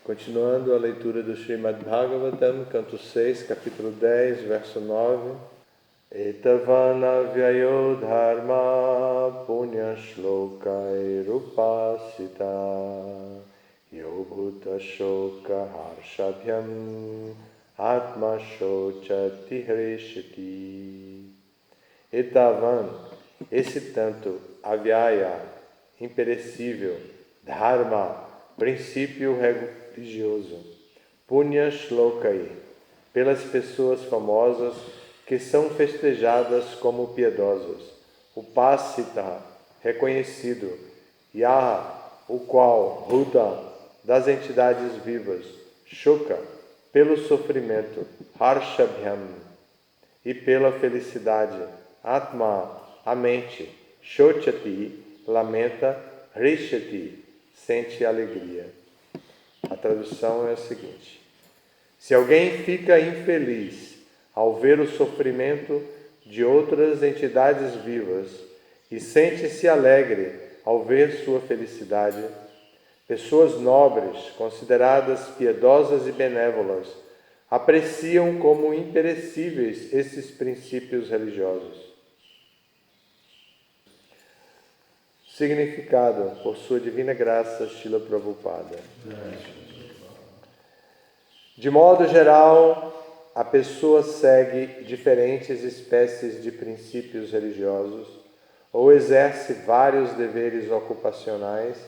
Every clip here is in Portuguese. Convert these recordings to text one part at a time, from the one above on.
Continuando a leitura do Srimad Bhagavatam, canto 6, capítulo 10, verso 9. Etavana vyayo dharma punya shlokai rupasita yobhuta shoka harshabhyam atma shochati hrishati. Etavan, esse tanto, avyaya, imperecível, dharma, princípio religioso, punya shlokai, pelas pessoas famosas que são festejadas como piedosas, upasita, reconhecido, yaha, o qual, ruda, das entidades vivas, shoka, pelo sofrimento, harshabhyam, e pela felicidade, atma, a mente, shochati, lamenta, hrishati, sente alegria. A tradução é a seguinte: se alguém fica infeliz ao ver o sofrimento de outras entidades vivas e sente-se alegre ao ver sua felicidade, pessoas nobres, consideradas piedosas e benévolas, apreciam como imperecíveis esses princípios religiosos. Significado, por sua divina graça, Srila Prabhupada. De modo geral, a pessoa segue diferentes espécies de princípios religiosos ou exerce vários deveres ocupacionais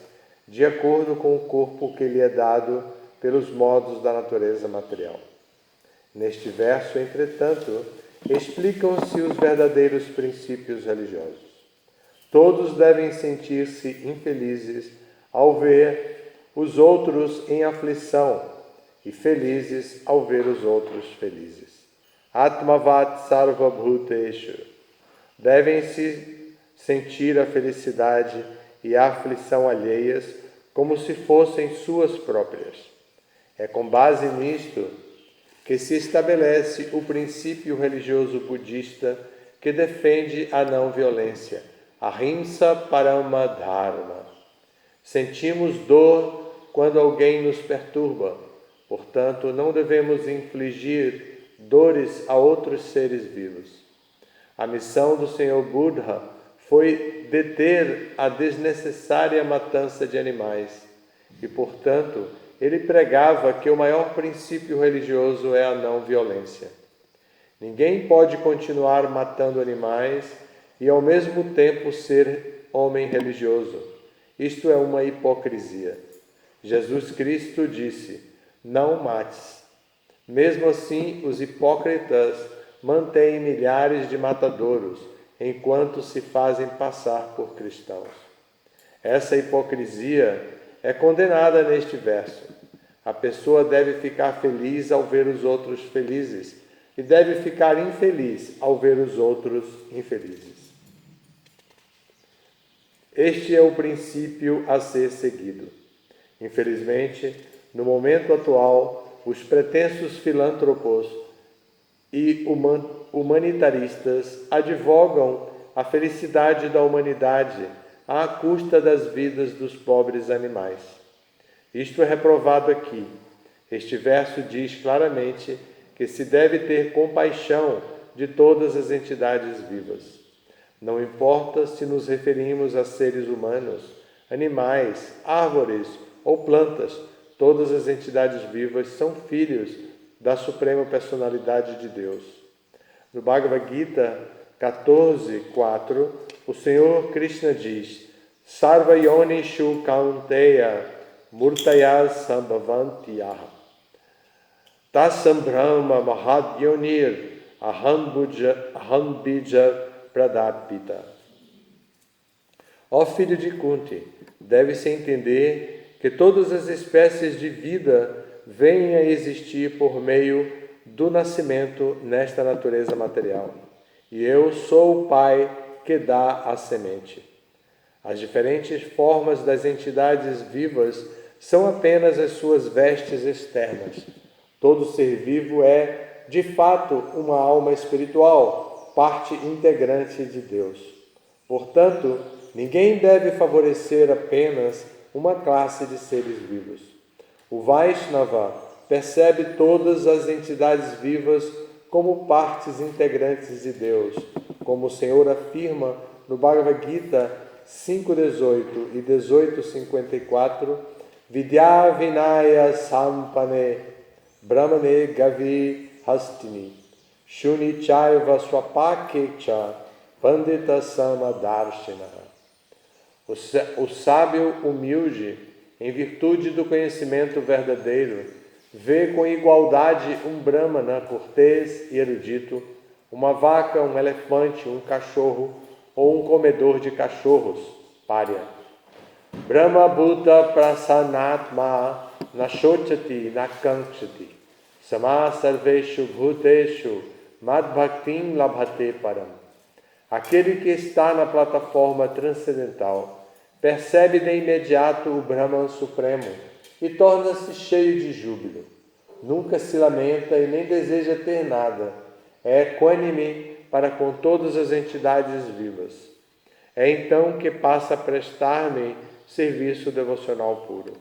de acordo com o corpo que lhe é dado pelos modos da natureza material. Neste verso, entretanto, explicam-se os verdadeiros princípios religiosos. Todos devem sentir-se infelizes ao ver os outros em aflição e felizes ao ver os outros felizes. Atmavat sarva bhuteshu. Devem-se sentir a felicidade e a aflição alheias como se fossem suas próprias. É com base nisto que se estabelece o princípio religioso budista que defende a não violência, ahimsa parama dharma. Sentimos dor quando alguém nos perturba, portanto não devemos infligir dores a outros seres vivos. A missão do Senhor Buddha foi deter a desnecessária matança de animais e, portanto, ele pregava que o maior princípio religioso é a não violência. Ninguém pode continuar matando animais e ao mesmo tempo ser homem religioso. Isto é uma hipocrisia. Jesus Cristo disse: não mates. Mesmo assim, os hipócritas mantêm milhares de matadouros enquanto se fazem passar por cristãos. Essa hipocrisia é condenada neste verso. A pessoa deve ficar feliz ao ver os outros felizes e deve ficar infeliz ao ver os outros infelizes. Este é o princípio a ser seguido. Infelizmente, no momento atual, os pretensos filântropos e humanitaristas advogam a felicidade da humanidade à custa das vidas dos pobres animais. Isto é reprovado aqui. Este verso diz claramente que se deve ter compaixão de todas as entidades vivas. Não importa se nos referimos a seres humanos, animais, árvores ou plantas, todas as entidades vivas são filhos da Suprema Personalidade de Deus. No Bhagavad Gita 14:4, o Senhor Krishna diz: Sarva yonishu kaunteya murtaya sambhavantiya tasam brahma mahadyonir aham bija pradapita. Ó filho de Kunti, deve-se entender que todas as espécies de vida vêm a existir por meio do nascimento nesta natureza material. E eu sou o Pai que dá a semente. As diferentes formas das entidades vivas são apenas as suas vestes externas. Todo ser vivo é, de fato, uma alma espiritual, parte integrante de Deus. Portanto, ninguém deve favorecer apenas uma classe de seres vivos. O Vaishnava percebe todas as entidades vivas como partes integrantes de Deus, como o Senhor afirma no Bhagavad Gita 5.18 e 18.54, Vidya Vinaya Sampane Brahmane Gavi Hastini Shuni Chaiva Swapakecha Pandita Samadarshina. O sábio humilde, em virtude do conhecimento verdadeiro, vê com igualdade um brahmana cortês e erudito, uma vaca, um elefante, um cachorro ou um comedor de cachorros, párya. Brahma Bhuta Prasanatma Nashochati Nakankshati Sama Sarveshu Bhuteshu Madbhaktim Labhate Param. Aquele que está na plataforma transcendental percebe de imediato o Brahman Supremo e torna-se cheio de júbilo. Nunca se lamenta e nem deseja ter nada. É equânime para com todas as entidades vivas. É então que passa a prestar-me serviço devocional puro.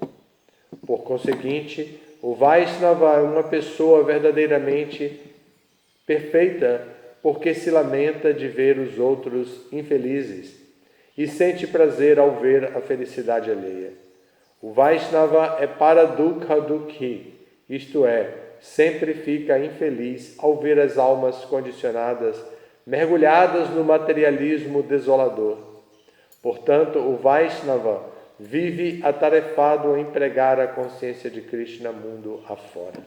Por conseguinte, o Vaishnava é uma pessoa verdadeiramente perfeita, porque se lamenta de ver os outros infelizes e sente prazer ao ver a felicidade alheia. O Vaishnava é paradukha dukhi, isto é, sempre fica infeliz ao ver as almas condicionadas mergulhadas no materialismo desolador. Portanto, o Vaishnava vive atarefado em pregar a consciência de Krishna mundo afora.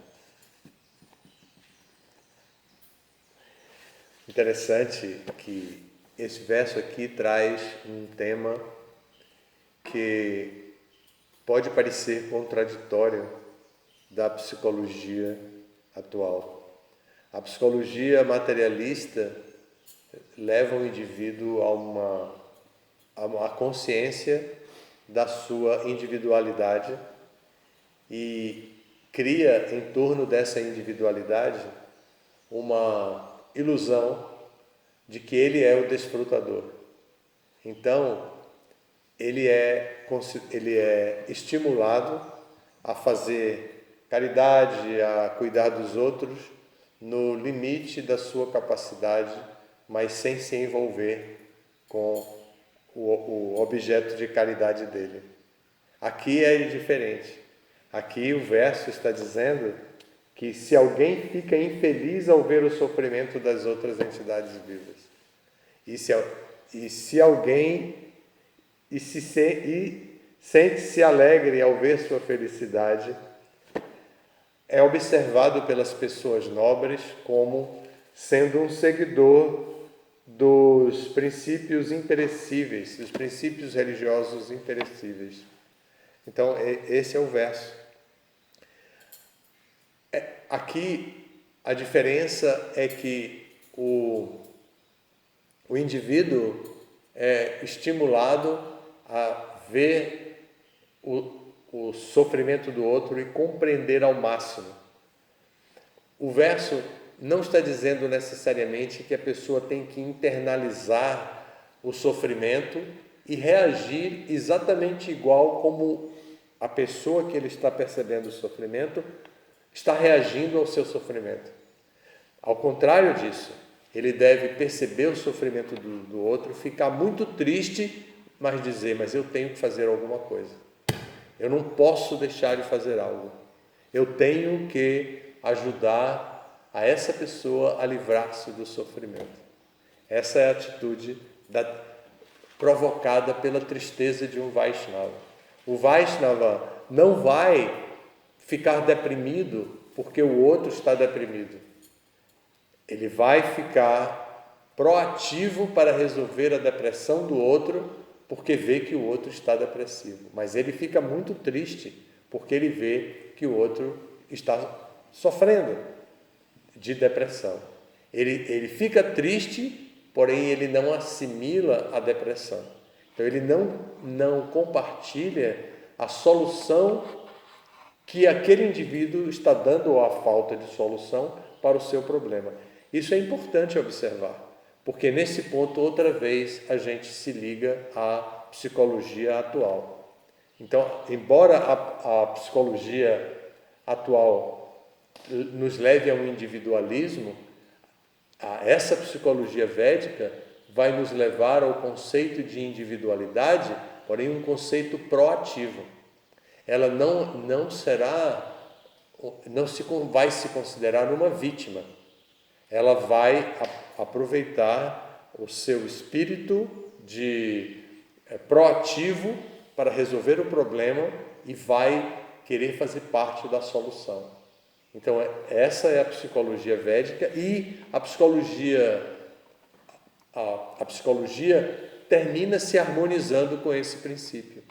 Interessante que esse verso aqui traz um tema que pode parecer contraditório da psicologia atual. A psicologia materialista leva o indivíduo a uma consciência da sua individualidade e cria em torno dessa individualidade uma ilusão de que ele é o desfrutador. Então, ele é estimulado a fazer caridade, a cuidar dos outros no limite da sua capacidade, mas sem se envolver com o objeto de caridade dele. Aqui é diferente. Aqui o verso está dizendo que se alguém fica infeliz ao ver o sofrimento das outras entidades vivas, sente-se alegre ao ver sua felicidade, é observado pelas pessoas nobres como sendo um seguidor dos princípios imperecíveis, dos princípios religiosos imperecíveis. Então, esse é o verso. Aqui, a diferença é que o indivíduo é estimulado a ver o sofrimento do outro e compreender ao máximo. O verso não está dizendo necessariamente que a pessoa tem que internalizar o sofrimento e reagir exatamente igual como a pessoa que ele está percebendo o sofrimento está reagindo ao seu sofrimento. Ao contrário disso, ele deve perceber o sofrimento do outro, ficar muito triste, mas dizer, mas eu tenho que fazer alguma coisa. Eu não posso deixar de fazer algo. Eu tenho que ajudar a essa pessoa a livrar-se do sofrimento. Essa é a atitude provocada pela tristeza de um Vaishnava. O Vaishnava não vai ficar deprimido porque o outro está deprimido. Ele vai ficar proativo para resolver a depressão do outro porque vê que o outro está depressivo. Mas ele fica muito triste porque ele vê que o outro está sofrendo de depressão. Ele fica triste, porém ele não assimila a depressão. Então ele não compartilha a solução que aquele indivíduo está dando ou a falta de solução para o seu problema. Isso é importante observar, porque nesse ponto, outra vez, a gente se liga à psicologia atual. Então, embora a psicologia atual nos leve a um individualismo, essa psicologia védica vai nos levar ao conceito de individualidade, porém um conceito proativo. Ela não vai se considerar uma vítima. Ela vai aproveitar o seu espírito de proativo para resolver o problema e vai querer fazer parte da solução. Então, essa é a psicologia védica, e a psicologia termina se harmonizando com esse princípio.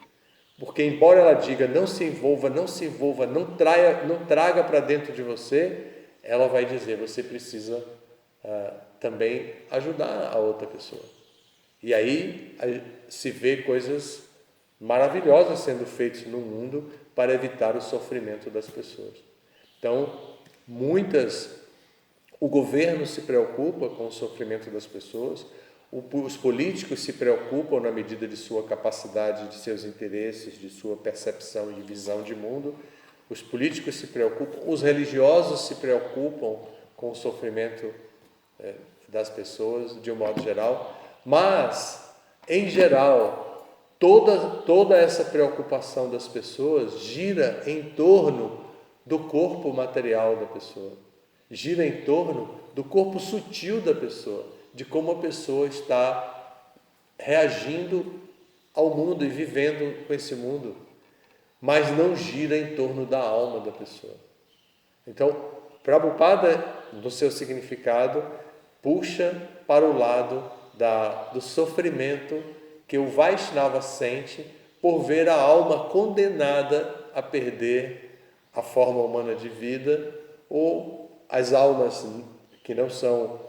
Porque, embora ela diga não se envolva, não traga para dentro de você, ela vai dizer, você precisa também ajudar a outra pessoa. E aí se vê coisas maravilhosas sendo feitas no mundo para evitar o sofrimento das pessoas. Então, o governo se preocupa com o sofrimento das pessoas, os políticos se preocupam na medida de sua capacidade, de seus interesses, de sua percepção e visão de mundo. Os políticos se preocupam, os religiosos se preocupam com o sofrimento das pessoas, de um modo geral, mas, em geral, toda essa preocupação das pessoas gira em torno do corpo material da pessoa, gira em torno do corpo sutil da pessoa, de como a pessoa está reagindo ao mundo e vivendo com esse mundo, mas não gira em torno da alma da pessoa. Então, Prabhupada, no seu significado, puxa para o lado do sofrimento que o Vaishnava sente por ver a alma condenada a perder a forma humana de vida, ou as almas que não são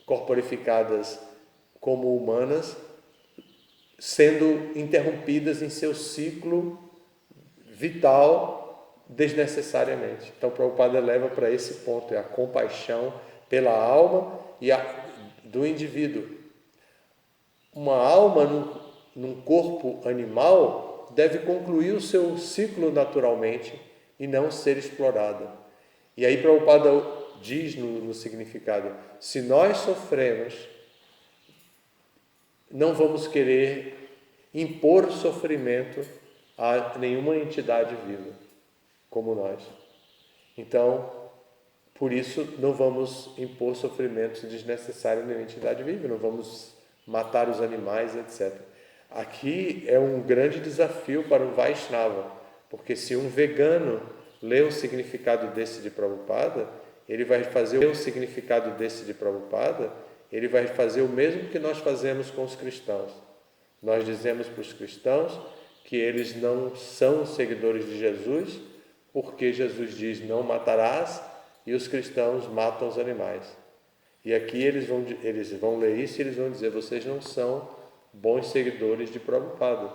corporificadas como humanas, sendo interrompidas em seu ciclo vital desnecessariamente. Então, Prabhupada leva para esse ponto, a compaixão pela alma do indivíduo. Uma alma num corpo animal deve concluir o seu ciclo naturalmente e não ser explorada. E aí Prabhupada diz no significado, se nós sofremos, não vamos querer impor sofrimento a nenhuma entidade viva, como nós. Então, por isso, não vamos impor sofrimentos desnecessários a nenhuma entidade viva, não vamos matar os animais, etc. Aqui é um grande desafio para o Vaishnava, porque se um vegano lê o significado desse de Prabhupada, ele vai fazer o mesmo que nós fazemos com os cristãos. Nós dizemos para os cristãos que eles não são seguidores de Jesus, porque Jesus diz não matarás, e os cristãos matam os animais. E aqui eles vão ler isso e eles vão dizer, vocês não são bons seguidores de Prabhupada,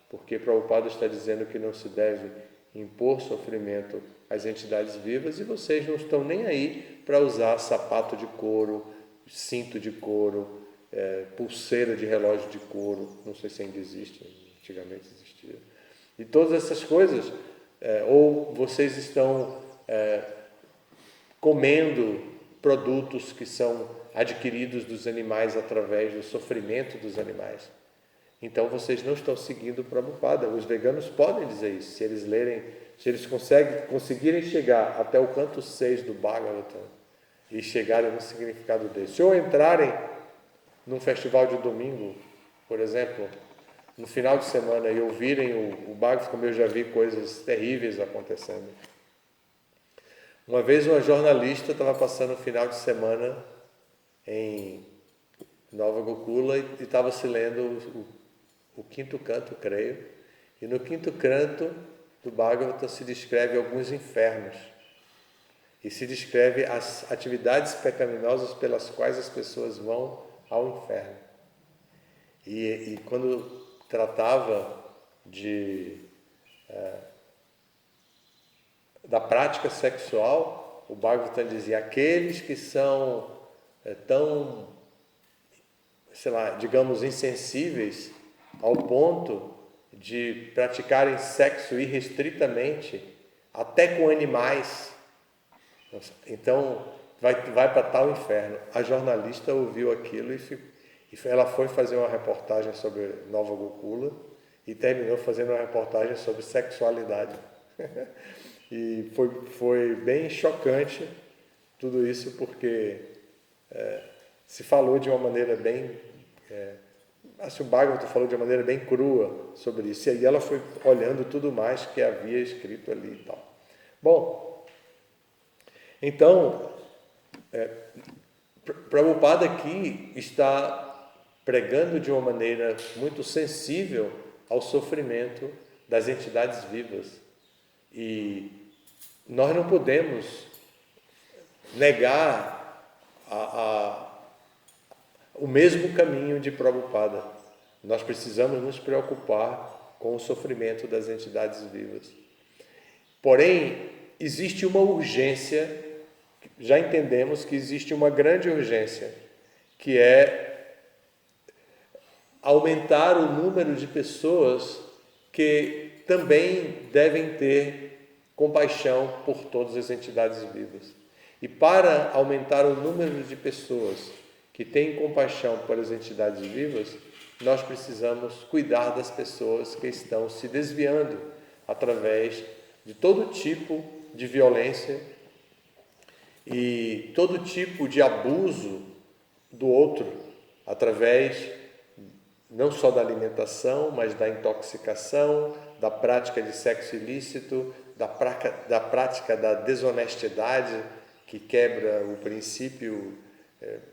porque Prabhupada está dizendo que não se deve impor sofrimento às entidades vivas, e vocês não estão nem aí para usar sapato de couro, cinto de couro, pulseira de relógio de couro, não sei se ainda existe, antigamente existia, e todas essas coisas, ou vocês estão comendo produtos que são adquiridos dos animais através do sofrimento dos animais. Então vocês não estão seguindo o Prabhupada. Os veganos podem dizer isso, se eles conseguirem chegar até o canto 6 do Bhagavatam e chegarem no significado desse, ou entrarem num festival de domingo, por exemplo, no final de semana, e ouvirem o Bhagavatam, como eu já vi coisas terríveis acontecendo. Uma vez uma jornalista estava passando o final de semana em Nova Gokula e estava se lendo o quinto canto, creio, e no quinto canto do Bhagavatam se descreve alguns infernos e se descreve as atividades pecaminosas pelas quais as pessoas vão ao inferno. E quando tratava da prática sexual, o Bhagavatam dizia, aqueles que são tão, digamos, insensíveis ao ponto de praticarem sexo irrestritamente, até com animais. Então, vai para tal inferno. A jornalista ouviu aquilo e ela foi fazer uma reportagem sobre Nova Gokula e terminou fazendo uma reportagem sobre sexualidade. E foi bem chocante tudo isso, porque se falou de uma maneira bem... o Bhagavatam falou de uma maneira bem crua sobre isso. E aí ela foi olhando tudo mais que havia escrito ali e tal. Bom, então, Prabhupada aqui está pregando de uma maneira muito sensível ao sofrimento das entidades vivas. E nós não podemos negar o mesmo caminho de Prabhupada. Nós precisamos nos preocupar com o sofrimento das entidades vivas. Porém, existe uma urgência, já entendemos que existe uma grande urgência, que é aumentar o número de pessoas que também devem ter compaixão por todas as entidades vivas. E para aumentar o número de pessoas que têm compaixão por as entidades vivas, nós precisamos cuidar das pessoas que estão se desviando através de todo tipo de violência e todo tipo de abuso do outro, através não só da alimentação, mas da intoxicação, da prática de sexo ilícito, da prática da desonestidade, que quebra o princípio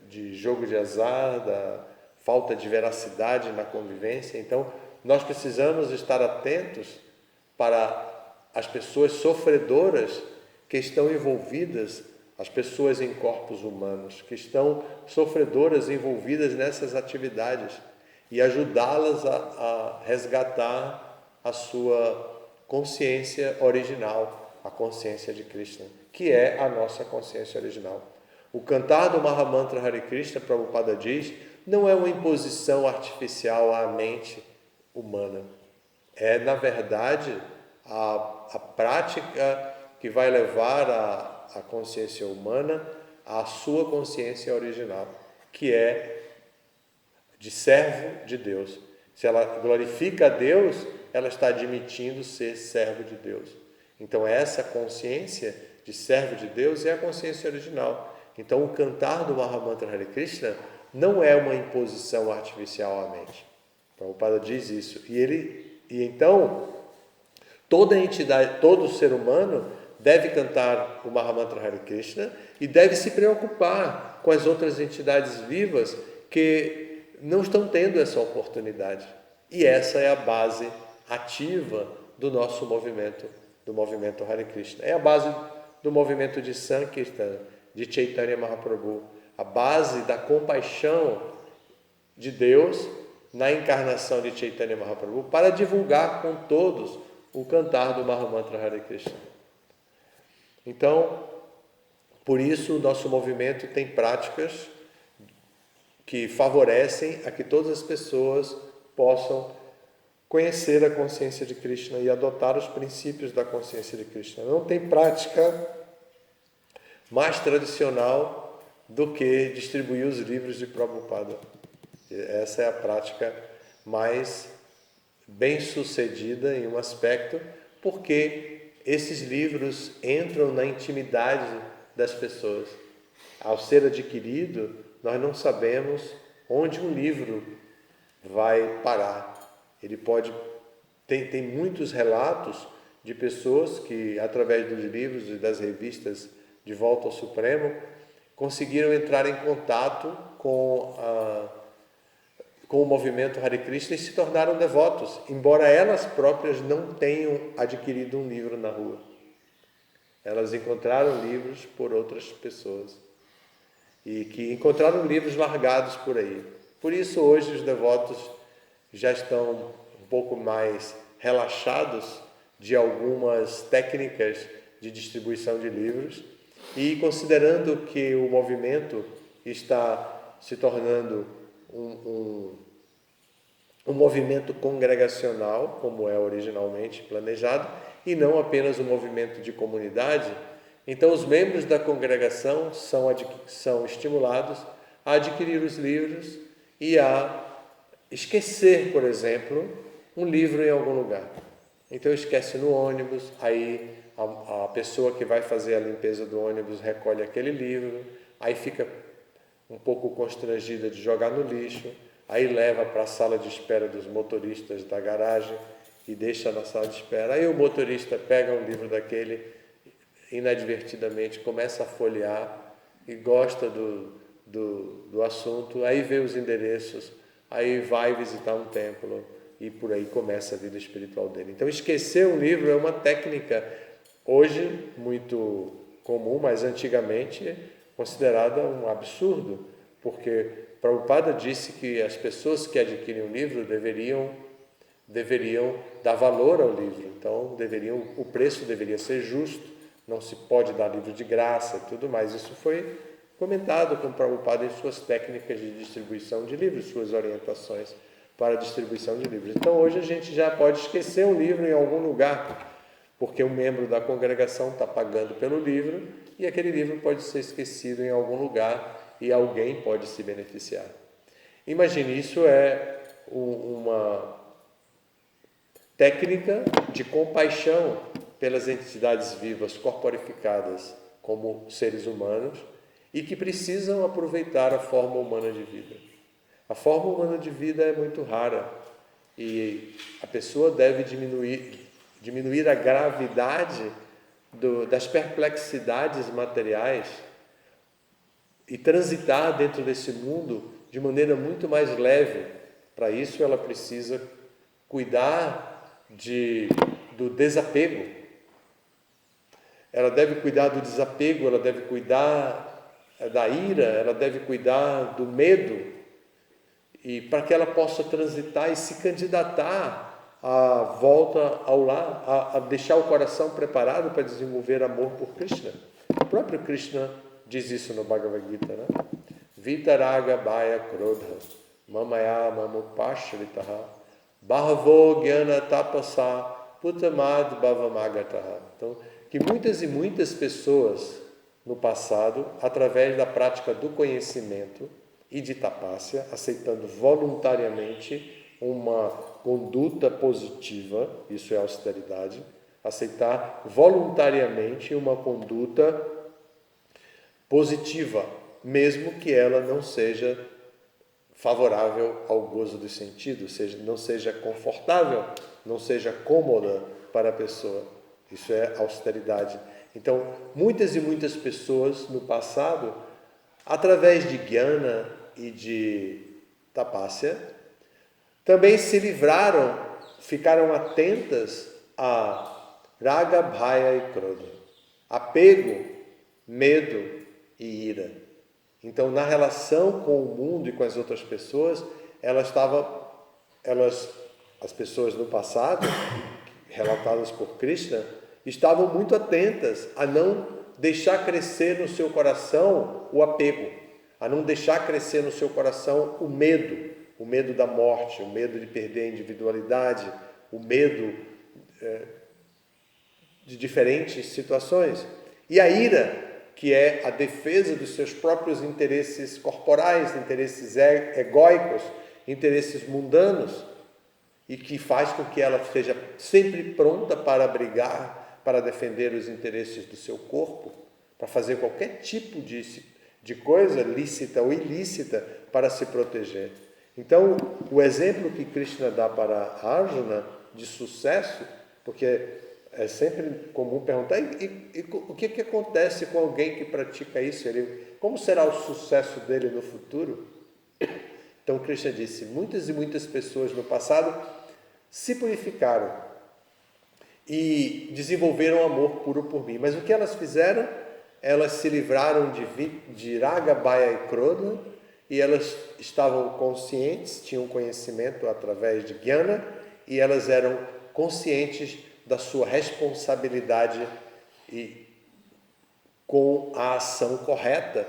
de jogo de azar, da falta de veracidade na convivência. Então, nós precisamos estar atentos para as pessoas sofredoras que estão envolvidas, as pessoas em corpos humanos, que estão sofredoras envolvidas nessas atividades, e ajudá-las a resgatar a sua consciência original, a consciência de Krishna, que é a nossa consciência original. O cantar do Mahamantra Hare Krishna, Prabhupada diz, não é uma imposição artificial à mente humana. É, na verdade, a prática que vai levar a consciência humana à sua consciência original, que é de servo de Deus. Se ela glorifica a Deus, ela está admitindo ser servo de Deus. Então, essa consciência de servo de Deus é a consciência original. Então, o cantar do Mahamantra Hare Krishna não é uma imposição artificial à mente. Prabhupada diz isso. E então, toda entidade, todo ser humano deve cantar o Mahamantra Hare Krishna e deve se preocupar com as outras entidades vivas que não estão tendo essa oportunidade. E essa é a base ativa do nosso movimento, do movimento Hare Krishna. É a base do movimento de Sankirtan, de Chaitanya Mahaprabhu, a base da compaixão de Deus na encarnação de Chaitanya Mahaprabhu para divulgar com todos o cantar do Mahamantra Hare Krishna. Então, por isso o nosso movimento tem práticas que favorecem a que todas as pessoas possam conhecer a consciência de Krishna e adotar os princípios da consciência de Krishna. Não tem prática mais tradicional do que distribuir os livros de Prabhupada. Essa é a prática mais bem-sucedida em um aspecto, porque esses livros entram na intimidade das pessoas. Ao ser adquirido, nós não sabemos onde um livro vai parar. Ele pode... Tem muitos relatos de pessoas que, através dos livros e das revistas de Volta ao Supremo, conseguiram entrar em contato com o movimento Hare Krishna e se tornaram devotos, embora elas próprias não tenham adquirido um livro na rua. Elas encontraram livros por outras pessoas e que encontraram livros largados por aí. Por isso, hoje, os devotos já estão um pouco mais relaxados de algumas técnicas de distribuição de livros e, considerando que o movimento está se tornando um movimento congregacional, como é originalmente planejado, e não apenas um movimento de comunidade. Então, os membros da congregação são estimulados a adquirir os livros e a esquecer, por exemplo, um livro em algum lugar. Então, esquece no ônibus, aí a pessoa que vai fazer a limpeza do ônibus recolhe aquele livro, aí fica um pouco constrangida de jogar no lixo, aí leva para a sala de espera dos motoristas da garagem e deixa na sala de espera. Aí o motorista pega um livro daquele, inadvertidamente começa a folhear e gosta do assunto, aí vê os endereços, aí vai visitar um templo e por aí começa a vida espiritual dele. Então, esquecer um livro é uma técnica hoje muito comum, mas antigamente considerada um absurdo, porque Prabhupada disse que as pessoas que adquirem um livro deveriam dar valor ao livro, então o preço deveria ser justo, não se pode dar livro de graça e tudo mais. Isso foi comentado com Prabhupada em suas técnicas de distribuição de livros, suas orientações para a distribuição de livros. Então hoje a gente já pode esquecer um livro em algum lugar, porque um membro da congregação está pagando pelo livro e aquele livro pode ser esquecido em algum lugar e alguém pode se beneficiar. Imagine, isso é uma técnica de compaixão pelas entidades vivas corporificadas como seres humanos e que precisam aproveitar a forma humana de vida. A forma humana de vida é muito rara e a pessoa deve diminuir a gravidade das perplexidades materiais e transitar dentro desse mundo de maneira muito mais leve. Para isso, ela precisa cuidar do desapego. Ela deve cuidar do desapego, ela deve cuidar da ira, ela deve cuidar do medo, e para que ela possa transitar e se candidatar à volta ao lar, a deixar o coração preparado para desenvolver amor por Krishna. O próprio Krishna diz isso no Bhagavad Gita, né? Vitaraga bhaya krodha mamaya mamupashritaha bhavo gyana tapasa putamad bhavamagataha. Então, que muitas e muitas pessoas no passado, através da prática do conhecimento e de tapasya, aceitando voluntariamente uma conduta positiva, isso é austeridade, aceitar voluntariamente uma conduta positiva, mesmo que ela não seja favorável ao gozo dos sentidos, não seja confortável, não seja cômoda para a pessoa. Isso é austeridade. Então, muitas e muitas pessoas no passado, através de jnana e de tapasya, também se livraram, ficaram atentas a raga, bhaya e krodha, apego, medo e ira. Então, na relação com o mundo e com as outras pessoas, as pessoas no passado, relatadas por Krishna, estavam muito atentas a não deixar crescer no seu coração o apego, a não deixar crescer no seu coração o medo da morte, o medo de perder a individualidade, o medo de diferentes situações. E a ira, que é a defesa dos seus próprios interesses corporais, interesses egóicos, interesses mundanos, e que faz com que ela esteja sempre pronta para brigar, para defender os interesses do seu corpo, para fazer qualquer tipo de coisa lícita ou ilícita para se proteger. Então, o exemplo que Krishna dá para Arjuna de sucesso, porque é sempre comum perguntar, e o que acontece com alguém que pratica isso? Como será o sucesso dele no futuro? Então, Krishna disse, muitas e muitas pessoas no passado se purificaram e desenvolveram amor puro por mim. Mas o que elas fizeram? Elas se livraram de raga, bhaya e krodha, e elas estavam conscientes, tinham conhecimento através de jnana, e elas eram conscientes da sua responsabilidade e com a ação correta,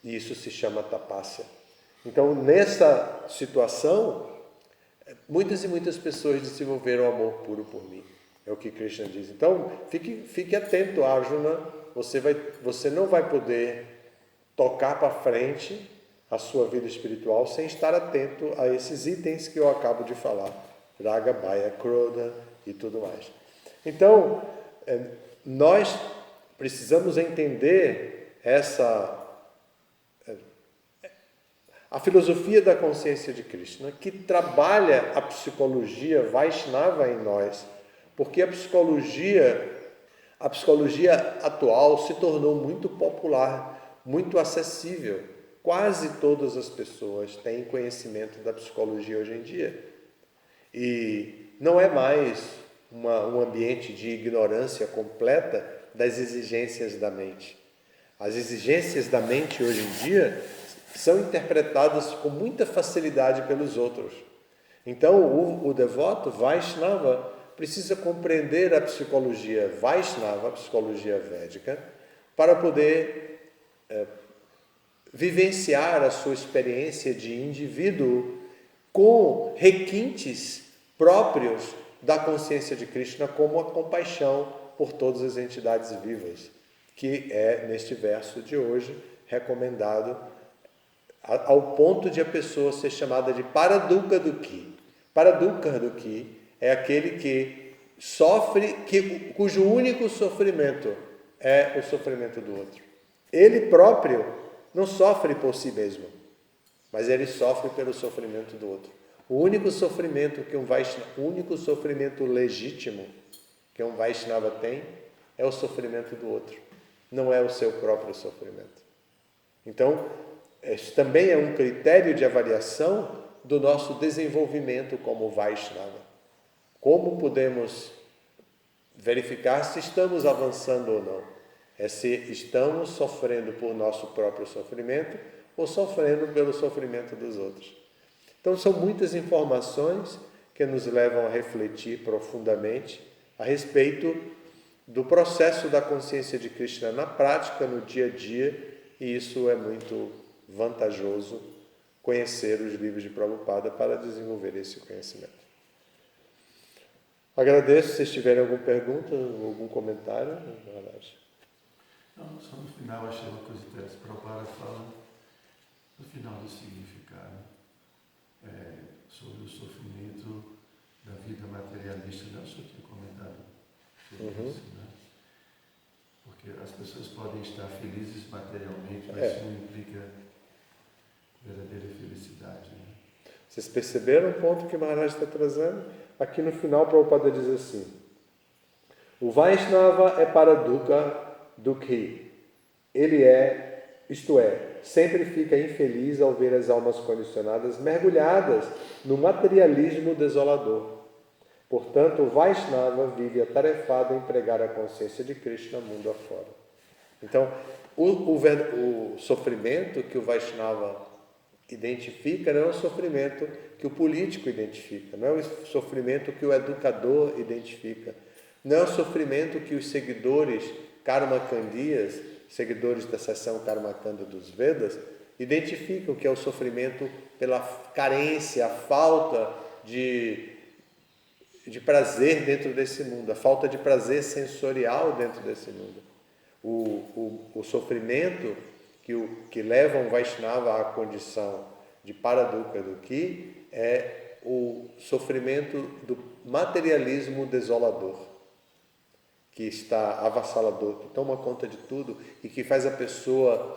e isso se chama tapasya. Então, nessa situação, muitas e muitas pessoas desenvolveram amor puro por mim. É o que Krishna diz. Então, fique atento, Arjuna. Você não vai poder tocar para frente a sua vida espiritual sem estar atento a esses itens que eu acabo de falar. Raga, Bhaya, Krodha e tudo mais. Então, nós precisamos entender a filosofia da consciência de Krishna, que trabalha a psicologia Vaishnava em nós, porque a psicologia atual se tornou muito popular, muito acessível. Quase todas as pessoas têm conhecimento da psicologia hoje em dia. E não é mais um ambiente de ignorância completa das exigências da mente. As exigências da mente hoje em dia são interpretadas com muita facilidade pelos outros. Então, o devoto Vaishnava precisa compreender a psicologia Vaishnava, a psicologia védica, para poder vivenciar a sua experiência de indivíduo com requintes próprios da consciência de Krishna, como a compaixão por todas as entidades vivas, que é, neste verso de hoje, recomendado ao ponto de a pessoa ser chamada de Paradukha Dukhi. Paradukha Dukhi é aquele que sofre, cujo único sofrimento é o sofrimento do outro. Ele próprio não sofre por si mesmo, mas ele sofre pelo sofrimento do outro. O único sofrimento o único sofrimento legítimo que um Vaishnava tem é o sofrimento do outro, não é o seu próprio sofrimento. Então, esse também é um critério de avaliação do nosso desenvolvimento como Vaishnava. Como podemos verificar se estamos avançando ou não? É se estamos sofrendo por nosso próprio sofrimento ou sofrendo pelo sofrimento dos outros. Então, são muitas informações que nos levam a refletir profundamente a respeito do processo da consciência de Krishna na prática, no dia a dia, e isso é muito vantajoso conhecer os livros de Prabhupada para desenvolver esse conhecimento. Agradeço. Se tiverem alguma pergunta, algum comentário, Maharaj. Não, só no final achei uma coisa interessante. Prabhupada fala no final do significado sobre o sofrimento da vida materialista. Eu só tinha comentado sobre isso, né? Porque as pessoas podem estar felizes materialmente, mas isso não implica verdadeira felicidade. Né? Vocês perceberam o ponto que o Maharaj está trazendo? Aqui no final, Prabhupada diz assim: o Vaishnava é Paradukha Dukhi. Ele isto é, sempre fica infeliz ao ver as almas condicionadas mergulhadas no materialismo desolador. Portanto, o Vaishnava vive atarefado em pregar a consciência de Krishna mundo afora. Então, o sofrimento que o Vaishnava identifica não é o sofrimento que o político identifica, não é o sofrimento que o educador identifica, não é o sofrimento que os seguidores Karmakandiyas, seguidores da seção Karmakanda dos Vedas, identificam, que é o sofrimento pela carência, a falta de prazer dentro desse mundo, a falta de prazer sensorial dentro desse mundo. O sofrimento que leva um Vaishnava à condição de Paradukha Dukhi é o sofrimento do materialismo desolador, que está avassalador, que toma conta de tudo e que faz a pessoa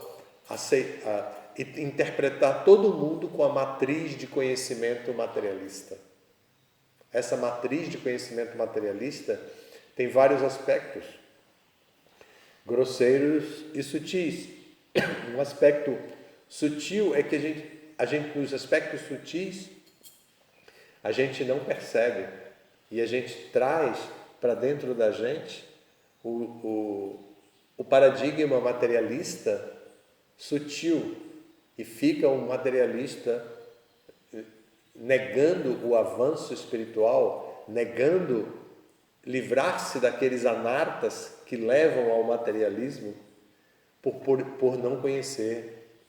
interpretar todo mundo com a matriz de conhecimento materialista. Essa matriz de conhecimento materialista tem vários aspectos, grosseiros e sutis. Um aspecto sutil é que a gente nos aspectos sutis, a gente não percebe e a gente traz para dentro da gente o paradigma materialista sutil e fica um materialista negando o avanço espiritual, negando livrar-se daqueles anartas que levam ao materialismo por não conhecer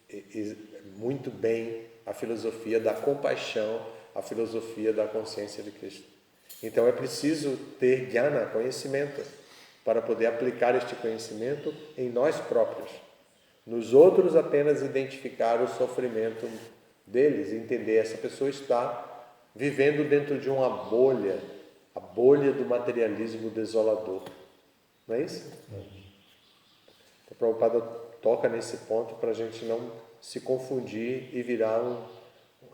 muito bem a filosofia da compaixão, a filosofia da consciência de Krishna. Então é preciso ter jnana, conhecimento, para poder aplicar este conhecimento em nós próprios. Nos outros apenas identificar o sofrimento deles, entender essa pessoa está vivendo dentro de uma bolha, a bolha do materialismo desolador. Não é isso? O Prabhupada toca nesse ponto para a gente não se confundir e virar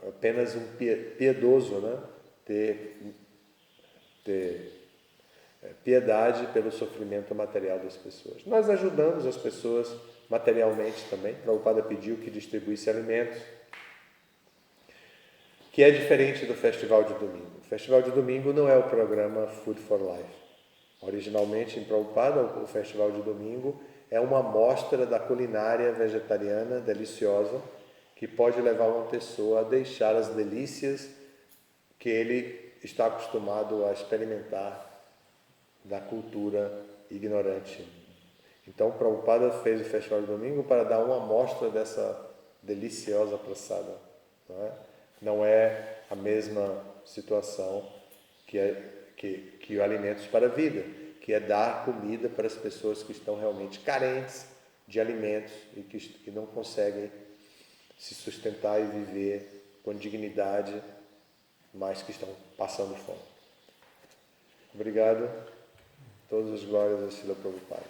apenas um piedoso, né? Ter piedade pelo sofrimento material das pessoas. Nós ajudamos as pessoas materialmente também. Prabhupada pediu que distribuísse alimentos, que é diferente do Festival de Domingo. O Festival de Domingo não é o programa Food for Life. Originalmente, em Prabhupada, o Festival de Domingo é uma amostra da culinária vegetariana deliciosa que pode levar uma pessoa a deixar as delícias que ele está acostumado a experimentar da cultura ignorante. Então, Prabhupada fez o Festival de Domingo para dar uma amostra dessa deliciosa praçada. Não é a mesma situação que o Alimentos para a Vida, que é dar comida para as pessoas que estão realmente carentes de alimentos e que não conseguem se sustentar e viver com dignidade, mas que estão passando fome. Obrigado. Todas as glórias a Srila Prabhupada.